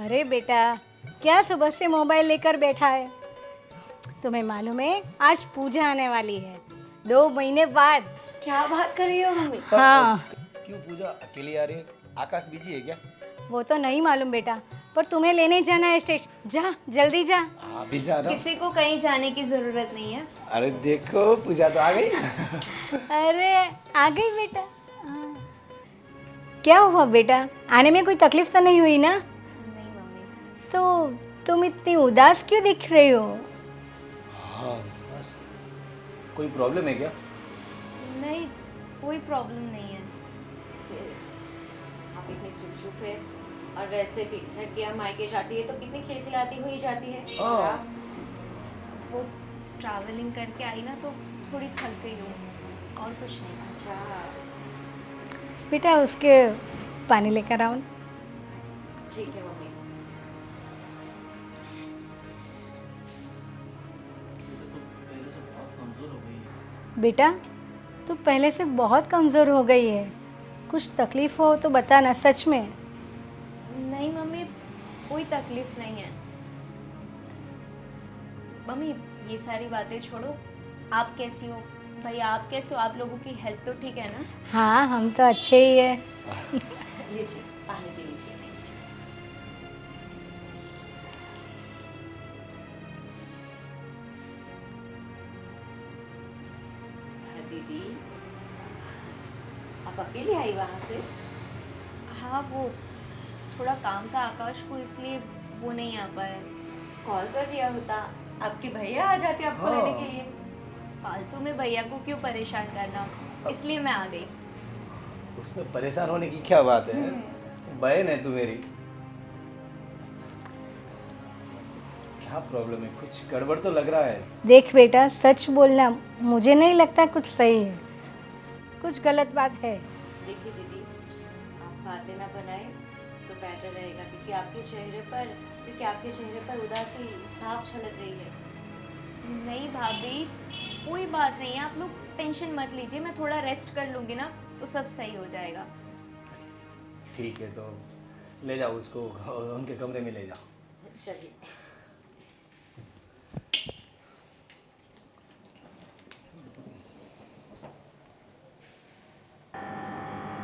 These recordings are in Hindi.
अरे बेटा, क्या सुबह से मोबाइल लेकर बैठा है? तुम्हें मालूम है आज पूजा आने वाली है, 2 महीने बाद। क्या बात कर रही हो मम्मी? हाँ। क्यों पूजा अकेली आ रही है? आकाश बिजी है क्या? वो तो नहीं मालूम बेटा, पर तुम्हें लेने जाना है स्टेशन। जा जल्दी जा। हाँ भी जा रहा हूँ। किसी को कहीं जाने की जरूरत नहीं है। अरे देखो पूजा तो आ गई। अरे आ गई बेटा। हाँ। क्या हुआ बेटा, आने में कोई तकलीफ तो नहीं हुई ना? नहीं मम्मी। तो तुम इतनी उदास क्यों दिख रही हो? हाँ बस। कोई प्रॉब्लम है क्या? नहीं, कोई प्रॉब्लम नहीं है। आप इतने चुप है और वैसे भी लड़कियां मायके जाती है तो कितनी खिलखिलाती हुई जाती है। और आप? वो ट्रैवलिंग करके आई ना तो थोड़ी थक गई हूँ, और कुछ नहीं। अच्छा बेटा उसके पानी लेकर आओ। ठीक है मम्मी। बेटा तू पहले से बहुत कमज़ोर हो गई है, कुछ तकलीफ हो तो बताना सच में। नहीं मम्मी, कोई तकलीफ नहीं है। मम्मी ये सारी बातें छोड़ो, आप कैसी हो? भाई आप कैसे हो? आप लोगों की हेल्थ तो ठीक है ना? हाँ हम तो अच्छे ही है। लीजिए पानी पी लीजिए। दीदी आप अकेले आई वहाँ से? हाँ, वो थोड़ा काम था आकाश को, इसलिए वो नहीं आ पाया। कॉल कर दिया होता, आपके भैया आ जाते आपको हाँ। लेने के लिए। फालतू में भैया को क्यों परेशान करना, इसलिए मैं आ गई। उसमें परेशान होने की क्या बात है? बहन है तू मेरी। क्या प्रॉब्लम है? कुछ गड़बड़ तो लग रहा है। देख बेटा सच बोलना, मुझे नहीं लगता कुछ सही है, कुछ गलत बात है। देखिए दीदी, आप बातें ना बनाए तो बेटर रहेगा क्योंकि आपके चेहरे पर उदासी साफ झलक रही है। नहीं भाभी, कोई बात नहीं है, आप लोग टेंशन मत लीजिए। मैं थोड़ा रेस्ट कर लूँगी ना तो सब सही हो जाएगा। ठीक है तो ले जाओ उसको उनके कमरे में ले जाओ। चलिए।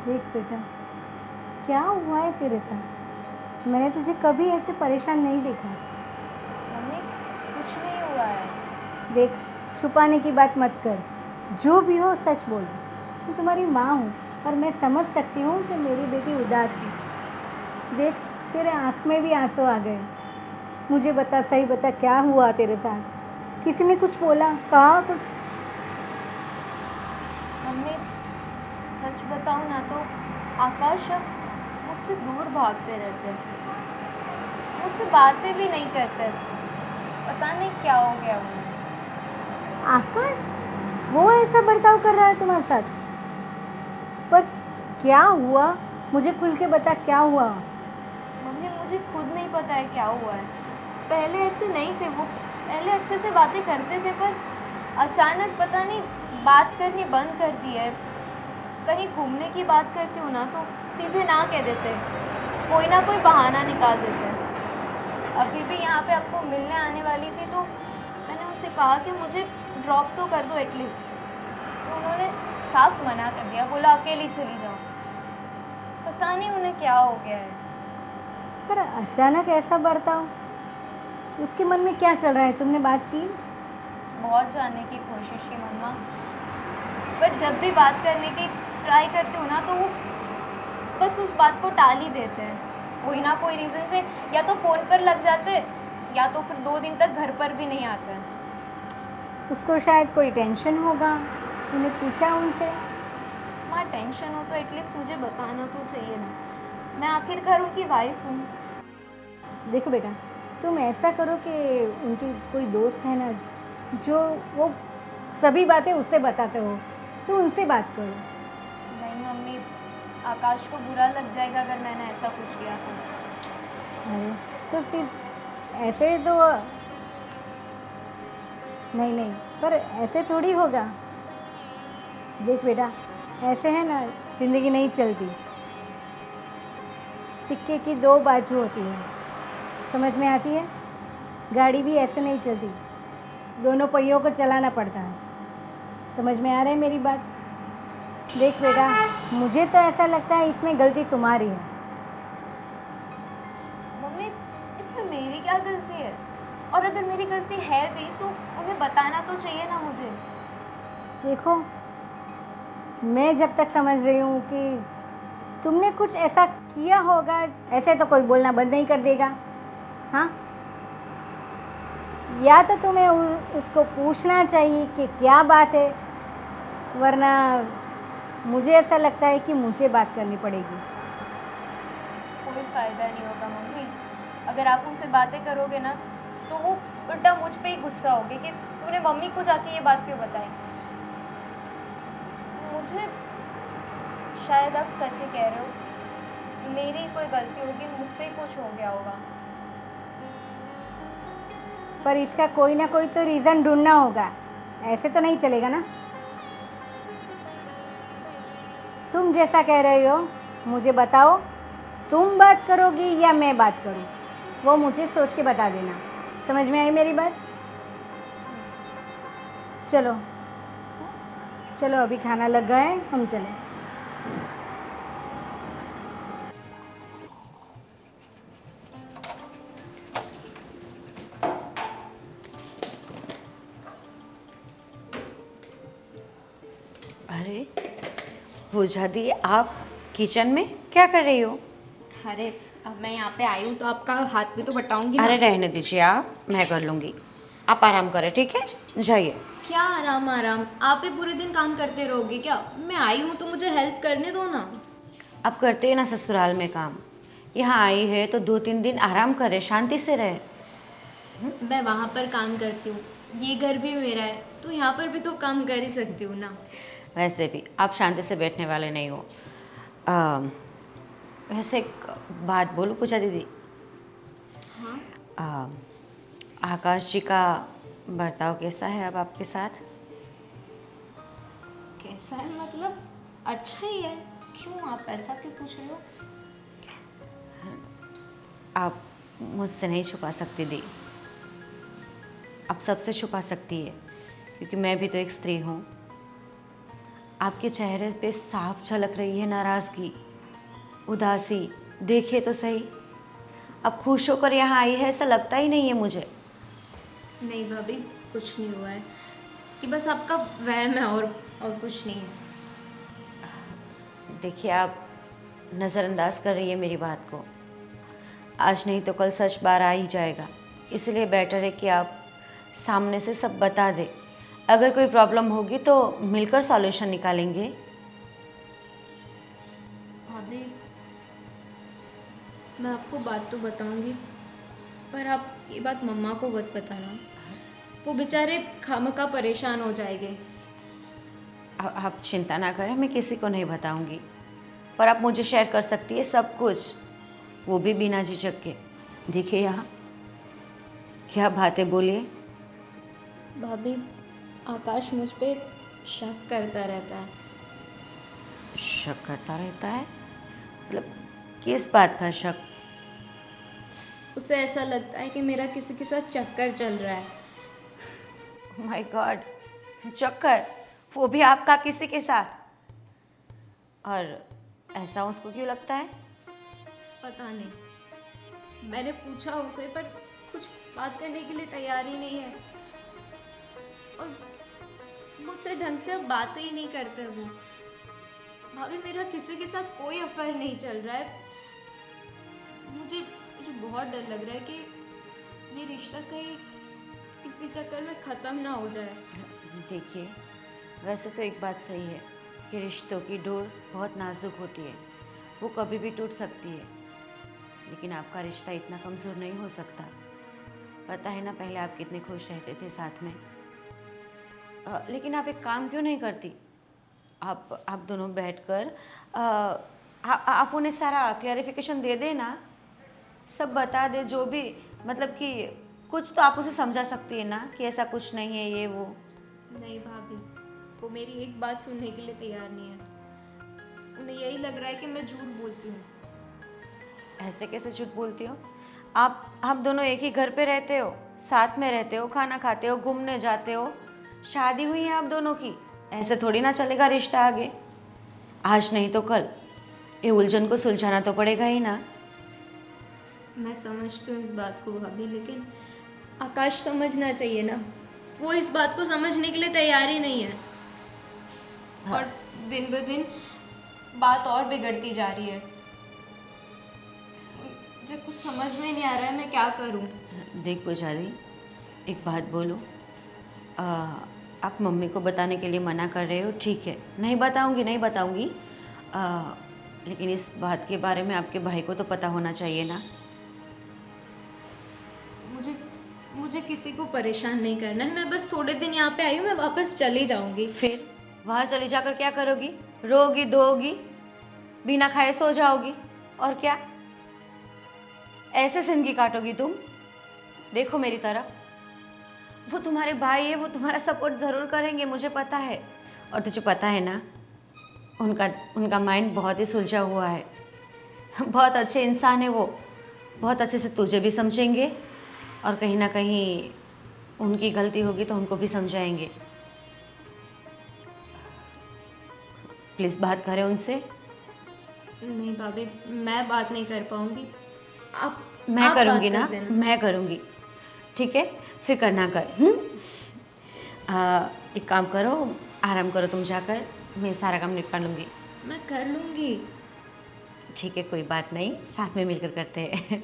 देख बेटा, क्या हुआ है तेरे साथ? मैंने तुझे कभी ऐसे परेशान नहीं देखा। मम्मी कुछ नहीं हुआ है। देख छुपाने की बात मत कर, जो भी हो सच बोल। मैं तुम्हारी माँ हूँ और मैं समझ सकती हूँ कि मेरी बेटी उदास है। देख तेरे आँख में भी आंसू आ गए। मुझे बता, सही बता, क्या हुआ तेरे साथ? किसी ने कुछ बोला, कहा कुछ? मम्मी सच बताऊँ ना तो आकाश अब मुझसे दूर भागते रहते हैं, मुझसे बातें भी नहीं करते। पता नहीं क्या हो गया उन्हें। आकाश वो ऐसा बर्ताव कर रहा है तुम्हारे साथ? पर क्या हुआ, मुझे खुल के बता, क्या हुआ? मम्मी मुझे खुद नहीं पता है क्या हुआ है। पहले ऐसे नहीं थे वो, पहले अच्छे से बातें करते थे, पर अचानक पता नहीं बात करनी बंद कर दी है। कहीं घूमने की बात करती हूँ ना तो सीधे ना कह देते, कोई ना कोई बहाना निकाल देते। अभी भी यहाँ पे आपको मिलने आने वाली थी तो मैंने उनसे कहा कि मुझे ड्रॉप तो कर दो एटलीस्ट, तो उन्होंने साफ मना कर दिया, बोला अकेली चली जाओ। पता नहीं उन्हें क्या हो गया है। पर अचानक ऐसा बर्ताव, उसके मन में क्या चल रहा है? तुमने बात की? बहुत जानने की कोशिश की मम्मा, पर जब भी बात करने की ट्राई करती हूँ ना तो वो बस उस बात को टाल ही देते हैं। कोई ना कोई रीज़न से या तो फ़ोन पर लग जाते या तो फिर 2 दिन तक घर पर भी नहीं आते हैं। उसको शायद कोई टेंशन होगा, तूने पूछा उनसे? माँ टेंशन हो तो एटलीस्ट मुझे बताना तो चाहिए ना, मैं आखिरकार उनकी वाइफ हूँ। देखो बेटा, तुम ऐसा करो कि उनकी कोई दोस्त है ना जो वो सभी बातें उससे बताते हो, तो उनसे बात करो। नहीं मम्मी, आकाश को बुरा लग जाएगा अगर मैंने ऐसा कुछ किया तो। अरे तो फिर ऐसे तो नहीं नहीं, पर ऐसे थोड़ी होगा। देख बेटा, ऐसे है ना ज़िंदगी नहीं चलती, सिक्के की 2 बाजू होती है। समझ में आती है? गाड़ी भी ऐसे नहीं चलती, दोनों पहियों को चलाना पड़ता है। समझ में आ रहा है मेरी बात? देख बेटा, मुझे तो ऐसा लगता है इसमें गलती तुम्हारी है। मम्मी, इसमें मेरी क्या गलती है? और अगर मेरी गलती है भी तो उन्हें बताना तो चाहिए ना मुझे। देखो, मैं जब तक समझ रही हूँ कि तुमने कुछ ऐसा किया होगा, ऐसे तो कोई बोलना बंद नहीं कर देगा। हाँ, या तो तुम्हें उसको पूछना चाहिए कि क्या बात है, वरना मुझे ऐसा लगता है कि मुझे बात करनी पड़ेगी। कोई फ़ायदा नहीं होगा मम्मी। अगर आप उनसे बातें करोगे ना तो वो उल्टा मुझ पे ही गुस्सा होगे कि तूने मम्मी को जाके ये बात क्यों बताई। मुझे शायद आप सच ही कह रहे हो, मेरी कोई गलती होगी, मुझसे ही कुछ हो गया होगा। पर इसका कोई ना कोई तो रीज़न ढूंढना होगा, ऐसे तो नहीं चलेगा ना। तुम जैसा कह रहे हो मुझे बताओ, तुम बात करोगी या मैं बात करूं, वो मुझे सोच के बता देना। समझ में आई मेरी बात? चलो चलो, अभी खाना लग गया है, हम चलें। अरे पूजा दी, आप किचन में क्या कर रही हो? अरे अब मैं यहाँ पे आई हूँ तो आपका हाथ भी तो बटाऊंगी ना। अरे रहने दीजिए, आप, मैं कर लूँगी। आप आराम करें, ठीक है? जाइए। क्या आराम आराम, आप ही पूरे दिन काम करते रहोगे क्या? मैं आई हूँ तो मुझे हेल्प करने दो ना। आप करते हैं ना ससुराल में काम, यहाँ आई है तो 2-3 दिन आराम करे, शांति से रहे। मैं वहाँ पर काम करती हूँ, ये घर भी मेरा है, तो यहाँ पर भी तो काम कर ही सकती हूँ ना। वैसे भी आप शांति से बैठने वाले नहीं हो। वैसे एक बात बोलूँ पूजा दीदी? हाँ, आकाश जी का बर्ताव कैसा है अब आपके साथ? कैसा है मतलब? अच्छा ही है। क्यों, आप ऐसा क्यों पूछ रहे हो? आप मुझसे नहीं छुपा सकती दी, आप सबसे छुपा सकती है, क्योंकि मैं भी तो एक स्त्री हूँ। आपके चेहरे पे साफ झलक रही है नाराज़गी, उदासी। देखिए तो सही, अब खुश होकर यहाँ आई है ऐसा लगता ही नहीं है मुझे। नहीं भाभी, कुछ नहीं हुआ है, कि बस आपका वहम है और कुछ नहीं है। देखिए, आप नज़रअंदाज कर रही है मेरी बात को। आज नहीं तो कल सच बाहर आ ही जाएगा, इसलिए बेटर है कि आप सामने से सब बता दे। अगर कोई प्रॉब्लम होगी तो मिलकर सॉल्यूशन निकालेंगे। भाभी, मैं आपको बात तो बताऊंगी, पर आप ये बात मम्मा को मत बताना, वो बेचारे खामखा परेशान हो जाएंगे। आप चिंता ना करें, मैं किसी को नहीं बताऊंगी, पर आप मुझे शेयर कर सकती है सब कुछ, वो भी बिना झिझक के। देखिए यहाँ क्या बातें बोलिए। भाभी, आकाश मुझ पे शक करता रहता है। शक करता रहता है? मतलब किस बात का शक? उसे ऐसा लगता है कि मेरा किसी के साथ चक्कर चल रहा है। माय गॉड, चक्कर? वो भी आपका किसी के साथ? और ऐसा उसको क्यों लगता है? पता नहीं, मैंने पूछा उसे पर कुछ बात करने के लिए तैयार ही नहीं है, और मुझसे ढंग से अब बातें ही नहीं करते वो। भाभी, मेरा किसी के साथ कोई अफेयर नहीं चल रहा है। मुझे बहुत डर लग रहा है कि ये रिश्ता कहीं इसी चक्कर में ख़त्म ना हो जाए। देखिए, वैसे तो एक बात सही है कि रिश्तों की डोर बहुत नाजुक होती है, वो कभी भी टूट सकती है, लेकिन आपका रिश्ता इतना कमज़ोर नहीं हो सकता। पता है ना, पहले आप कितने खुश रहते थे साथ में। लेकिन आप एक काम क्यों नहीं करती? आप दोनों बैठकर आप उन्हें सारा क्लैरिफिकेशन दे देना, सब बता दे जो भी, मतलब कि कुछ तो आप उसे समझा सकती है ना कि ऐसा कुछ नहीं है ये वो। नहीं भाभी, वो मेरी एक बात सुनने के लिए तैयार नहीं है। उन्हें यही लग रहा है कि मैं झूठ बोलती हूँ। ऐसे कैसे झूठ बोलती हो? आप दोनों एक ही घर पे रहते हो, साथ में रहते हो, खाना खाते हो, घूमने जाते हो, शादी हुई है आप दोनों की, ऐसे थोड़ी ना चलेगा रिश्ता आगे। आज नहीं तो कल ये उलझन को सुलझाना तो पड़ेगा ही ना। मैं समझती हूँ इस बात को भाभी, लेकिन आकाश समझना चाहिए ना, वो इस बात को समझने के लिए तैयार ही नहीं है। हाँ। और दिन ब दिन बात और बिगड़ती जा रही है। मुझे कुछ समझ में नहीं आ रहा है मैं क्या करूँ। देख पुजारी, एक बात बोलो, आप मम्मी को बताने के लिए मना कर रहे हो, ठीक है, नहीं बताऊंगी, नहीं बताऊंगी, लेकिन इस बात के बारे में आपके भाई को तो पता होना चाहिए ना। मुझे किसी को परेशान नहीं करना है, मैं बस थोड़े दिन यहाँ पे आई हूँ, मैं वापस चली जाऊँगी। फिर वहाँ चली जाकर क्या करोगी? रोगी धोगी, बिना खाए सो जाओगी, और क्या ऐसे जिंदगी काटोगी तुम? देखो मेरी तरफ, वो तुम्हारे भाई है, वो तुम्हारा सपोर्ट ज़रूर करेंगे, मुझे पता है। और तुझे पता है ना, उनका माइंड बहुत ही सुलझा हुआ है, बहुत अच्छे इंसान है वो, बहुत अच्छे से तुझे भी समझेंगे और कहीं ना कहीं उनकी गलती होगी तो उनको भी समझाएंगे। प्लीज़ बात करें उनसे। नहीं भाभी, मैं बात नहीं कर पाऊँगी, मैं आप करूँगी बात ना, कर देना। मैं करूँगी, ठीक है, फिक्र ना कर। एक काम करो, आराम करो तुम जाकर, मैं सारा काम निपटा लूँगी। मैं कर लूँगी। ठीक है, कोई बात नहीं, साथ में मिलकर करते हैं।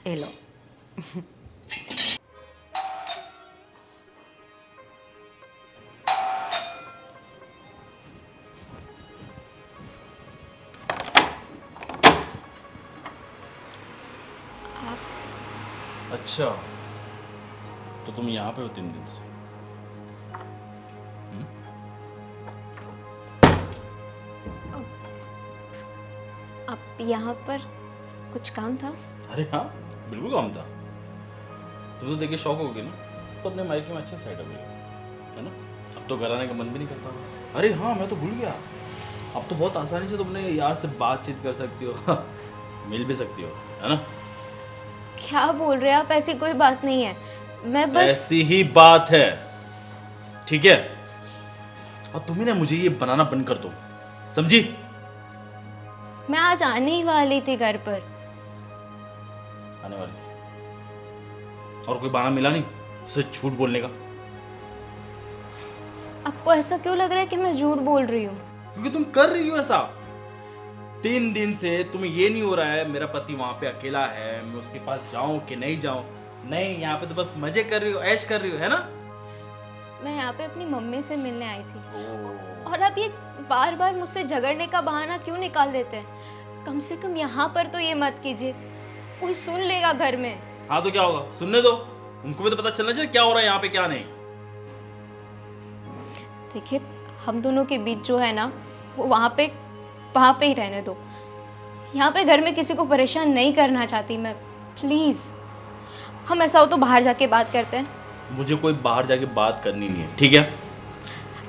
ये लो। अच्छा, तो तुम यहाँ पे हो 3 दिन से? आप यहाँ पर कुछ काम था? अरे हाँ, बिल्कुल काम था। तुम तो देख के शौक हो गए ना, तो अपने मायके में अच्छे सेट हो गए, है ना? अब तो घर आने का मन भी नहीं करता। अरे हाँ, मैं तो भूल गया, अब तो बहुत आसानी से तुमने यार से बातचीत कर सकती हो, मिल भी सकती हो, है ना? क्या बोल रहे हैं आप? ऐसी कोई बात नहीं है, मैं बस ऐसी ही बात है, ठीक है? और तुम्ही ना मुझे ये बनाना बंद कर दो, समझी? मैं आज आने ही वाली थी घर पर। आने वाली थी और कोई बहाना मिला नहीं सिर्फ झूठ बोलने का? आपको ऐसा क्यों लग रहा है कि मैं झूठ बोल रही हूँ? क्योंकि तुम कर रही हो ऐसा। 3 दिन से तुम्हें ये नहीं हो रहा है मेरा पति वहां पे अकेला है, मैं उसके पास जाऊं कि नहीं जाऊं? नहीं, यहाँ पे तो बस मजे कर रही हो, ऐश कर रही हो, है ना? मैं यहाँ पे अपनी मम्मी से मिलने आई थी, और आप ये बार बार मुझसे झगड़ने का बहाना क्यों निकाल देते हैं? कम से कम यहाँ पर तो ये मत कीजिए, कोई सुन लेगा घर में। हाँ तो क्या होगा, सुनने दो, उनको भी तो पता चलना चाहिए क्या हो रहा है यहाँ पे क्या नहीं। देखिए, हम दोनों के बीच जो है ना, वो वहाँ पे ही रहने दो। यहाँ पे घर में किसी को परेशान नहीं करना चाहती मैं, प्लीज़। हम ऐसा हो तो बाहर जाके बात करते हैं। मुझे कोई बाहर जाके बात करनी नहीं है, ठीक है?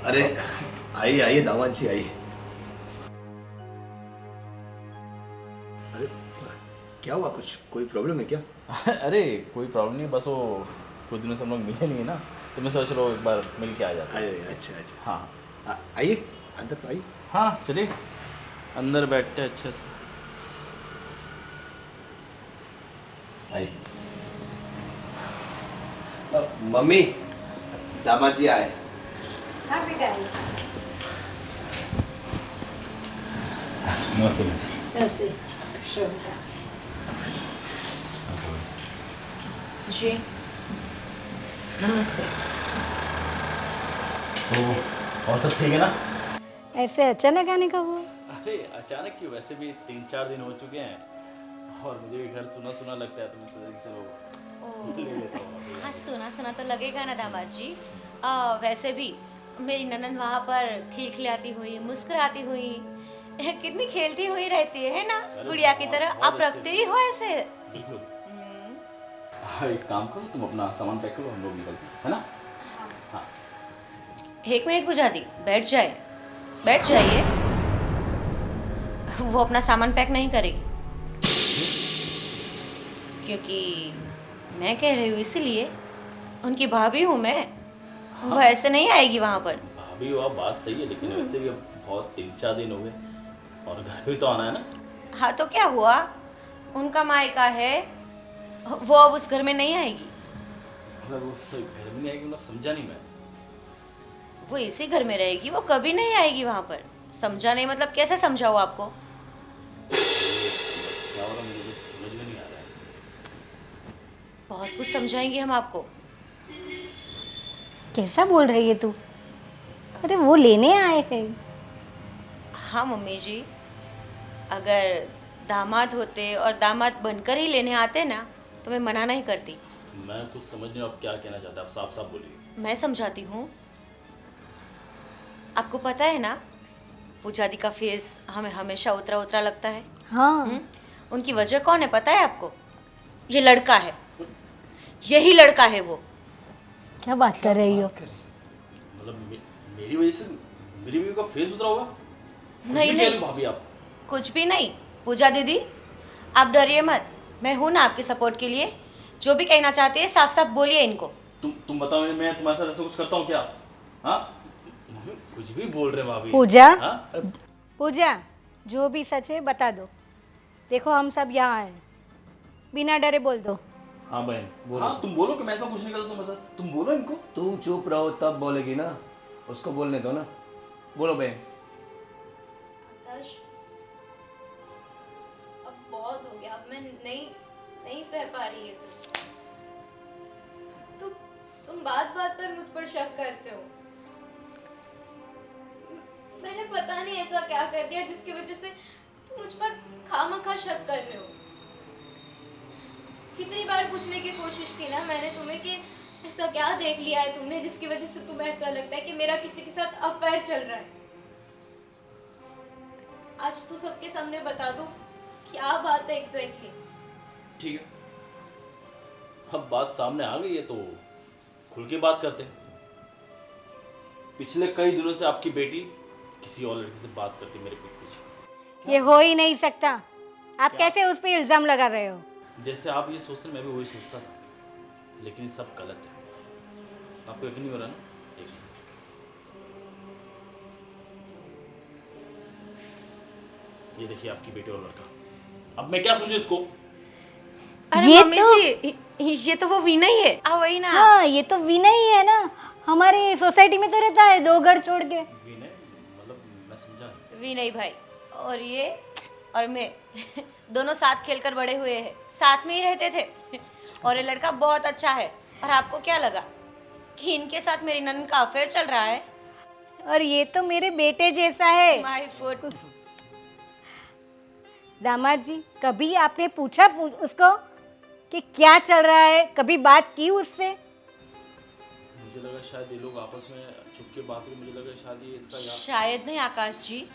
अरे आइए आइए दामाद जी आइए। अरे क्या हुआ, कुछ कोई प्रॉब्लम है क्या? अरे कोई प्रॉब्लम नहीं, बस वो कुछ दिनों से हम लोग मिले नहीं है ना, तो मैं सोच रहा हूँ एक बार मिल के आ जाता है। अरे अच्छा अच्छा, हाँ आइए अंदर तो आइए। हाँ, चलिए अंदर बैठते हैं अच्छे से। आइए। मम्मी, दामाद जी आए। हाँ बेटा आइए। नमस्ते। नमस्ते। श्रद्धा जी नमस्ते। तो और सब ठीक है ना? ऐसे अचानक आने का हुआ? अरे अचानक क्यों, वैसे भी 3-4 दिन हो चुके हैं और मुझे भी घर सुना सुना लगता है, तो मैं सोचा कि चलो ले लेता हूँ। हाँ, सुना सुना तो लगेगा ना दामाद जी। वैसे भी मेरी ननद वहाँ पर खिलखिलाती हुई, मुस्कुराती हुई, कितनी खेलती हुई रहती है ना, अरे गुड़िया की बहुत- तरह। बहुत आप अच्छे रखते ही हो ऐसे? बिल्कुल। हाँ, एक काम करो, तुम अपना सामान पैक करो, हम लोग निकलते हैं, है ना? हाँ। 1 मिनट बुझा दी, बैठ जाइए। वो अपना सामान पैक नहीं करेगी। क्योंकि मैं कह रही हूँ इसीलिए, उनकी भाभी हूँ मैं, वो ऐसे नहीं आएगी वहाँ पर। भाभी वो बात सही है, लेकिन वैसे भी अब बहुत 3-4 दिन हो गए और घर भी तो आना है ना। हाँ तो क्या हुआ, उनका मायका है, वो अब उस घर में नहीं आएगी। मतलब वो सही घर में नहीं आएगी, मतलब समझा नहीं मैं। वो इसी घर में रहेगी, वो कभी नहीं आएगी वहाँ पर। समझा नहीं मतलब कैसे समझाऊँ आपको? क्या हो रहा है मुझे कुछ समझ में नहीं आ रहा है। बहुत कुछ समझाएंगे हम आपको। कैसा बोल रही है तू? अरे वो लेने आए हैं। हाँ मम्मी जी, अगर दामाद होते और दामाद बनकर ही लेने आते ना तो मैं मना नहीं करती। मैं कुछ समझ नहीं, आप क्या कहना चाहते हैं, आप साफ साफ बोलिए। मैं समझाती हूँ। आपको पता है ना, पूजा दी का फेस हमें हमेशा उतरा उतरा लगता है। हाँ। उनकी वजह कौन है पता है आपको? ये लड़का है, यही लड़का है वो। क्या बात कर रही हो? मतलब मेरी वजह से मेरी बीवी का फेस उतरा होगा? नहीं कुछ भी कह नहीं, रही हो भाभी आप। कुछ भी नहीं। पूजा दीदी आप डरिए मत, मैं हूं ना आपके सपोर्ट के लिए। जो भी कहना चाहते हैं साफ साफ बोलिए इनको। तुम बताओ, मैं तुम्हारे साथ ऐसा कुछ करता हूँ क्या? हाँ, कुछ भी बोल रहे हैं भाभी। पूजा, हाँ? पूजा, जो भी सच है बता दो। देखो हम सब यहाँ हैं, बिना डरे बोल दो। हाँ बहन बोलो। हाँ तुम बोलो कि मैं ऐसा कुछ नहीं करता तुम्हारे साथ, तुम बोलो इनको। तुम चुप रहो तब बोलेगी ना, उसको बोलने दो ना। बोलो बहन। आकाश, अब बहुत हो गया, अब मैं नहीं सह पा रही ये सब। तुम बात बात पर मुझ पर शक करते हो। मैंने पता नहीं ऐसा क्या कर दिया जिसकी वजह से तुम मुझ पर खामखा शक कर रहे हो। कितनी बार पूछने की कोशिश की ना मैंने तुम्हें कि ऐसा क्या देख लिया है तुमने जिसकी वजह से तुम्हें ऐसा लगता है कि मेरा किसी के साथ अफेयर चल रहा है। आज तो सबके सामने बता दो क्या बात है एग्जैक्टली। ठीक है, अब बात सामने आ गई है तो खुल के बात करते हैं। पिछले कई दिनों से आपकी बेटी किसी और लड़की से बात करती है मेरे पीठ पीछे। ये हो ही नहीं सकता। आप क्या? कैसे उस पर इल्जाम लगा रहे हो? जैसे आप ये सोचते हैं मैं भी वही सोचता था, लेकिन ये सब गलत है। आपको यकीन नहीं हो रहा ना? एक ये देखिए आपकी बेटी और लड़का। अब मैं क्या समझू इसको? अरे ये मम्मी तो- जी, ये तो वो वीना ही है। वही ना। हाँ, ये तो विनय ही है ना, हमारी सोसाइटी में तो रहता है 2 घर छोड़ के। विनय मतलब मैं समझा नहीं। विनय भाई और ये और मैं दोनों साथ खेलकर बड़े हुए हैं, साथ में ही रहते थे। और ये लड़का बहुत अच्छा है। और आपको क्या लगा कि इनके साथ मेरी ननद का अफेयर चल रहा है? और ये तो मेरे बेटे जैसा है। My foot. दामाद जी, कभी आपने पूछा उसको कि क्या चल रहा है? कभी बात की उससे? मुझे लगा शायद ये लोग आपस में छुप के बात करें, मुझे लगा शायद ये इसका शायद नहीं आकाश जी,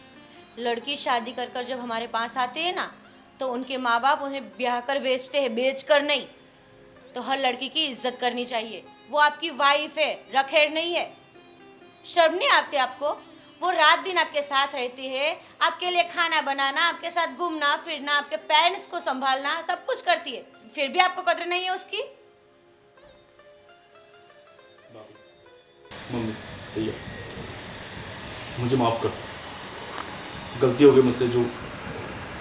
लड़की शादी कर कर जब हमारे पास आती है ना तो उनके माँ बाप उन्हें ब्याह कर बेचते हैं, बेच कर नहीं। तो हर लड़की की इज्जत करनी चाहिए। वो आपकी वाइफ है, रखेड़ नहीं है। शर्म नहीं आती आपको? वो रात दिन आपके साथ रहती है, आपके लिए खाना बनाना, आपके साथ घूमना फिरना, आपके पेरेंट्स को संभालना, सब कुछ करती है, फिर भी आपको कदर नहीं है उसकी। मम्मी भैया मुझे माफ कर, गलती हो गई मुझसे। जो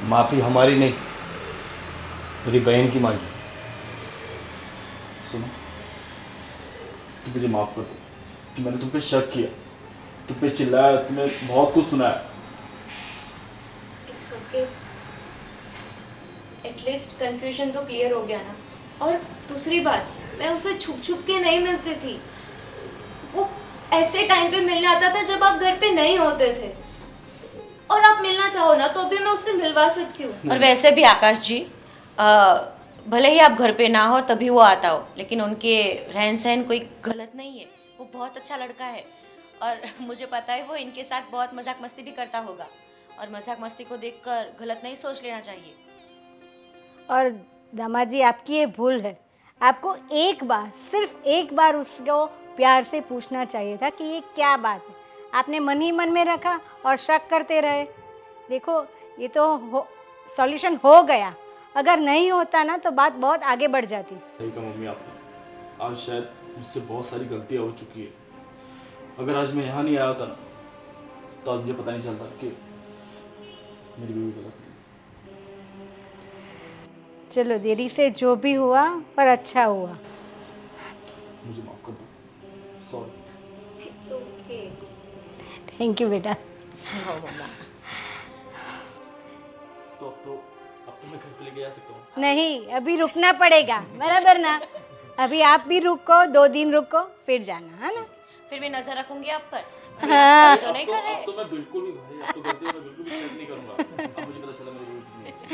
माफ़ी हमारी नहीं, मेरी बहन की मांगी। सुनो, तुम मुझे माफ कर दो कि मैंने तुम पे शक किया, तुम पे चिल्लाया, तुम्हें बहुत कुछ सुनाया। इट्स ओके, एटलीस्ट कंफ्यूजन तो क्लियर हो गया ना। और दूसरी बात, मैं उसे छुप छुप के नहीं मिलती थी। वो ऐसे टाइम पे मिलने आता था जब आप घर पे नहीं होते थे, और आप मिलना चाहो ना तो अभी मैं उससे मिलवा सकती हूँ। और वैसे भी आकाश जी, भले ही आप घर पे ना हो तभी वो आता हो, लेकिन उनके रहन सहन कोई गलत नहीं है। वो बहुत अच्छा लड़का है और मुझे पता है वो इनके साथ बहुत मजाक मस्ती भी करता होगा। और मजाक मस्ती को देखकर गलत नहीं सोच लेना चाहिए। और दामाद जी, आपकी ये भूल है। आपको एक बार, सिर्फ एक बार उसको प्यार से पूछना चाहिए था कि ये क्या बात है। आपने मन ही मन में रखा और शक करते रहे। देखो, ये तो सॉल्यूशन हो गया। अगर नहीं होता ना तो बात बहुत आगे बढ़ जाती। सही कहा मम्मी आपने, आज शायद मुझसे बहुत सारी गलतियाँ हो चुकी है। अगर आज मैं यहाँ नहीं आया होता ना तो आज मुझे पता नहीं चलता कि मेरी बीवी गलत है। चलो देरी से जो भी हुआ पर अच्छा हुआ। मुझे माफ़ कर दो, sorry. It's okay. Thank you बेटा। अब तो मैं घर पे लेके जा सकता हूँ। नहीं, अभी रुकना पड़ेगा, बराबर ना? अभी आप भी रुको, 2 दिन रुको, फिर जाना, है ना? फिर मैं नजर रखूंगी आप पर। हाँ। तो नहीं कर रहे। अब तो मैं बिल्कुल भी भाई, अब तो गलती मैं बिल्कुल भी शेयर नहीं करूँगा। अब मुझे पता चला मेरी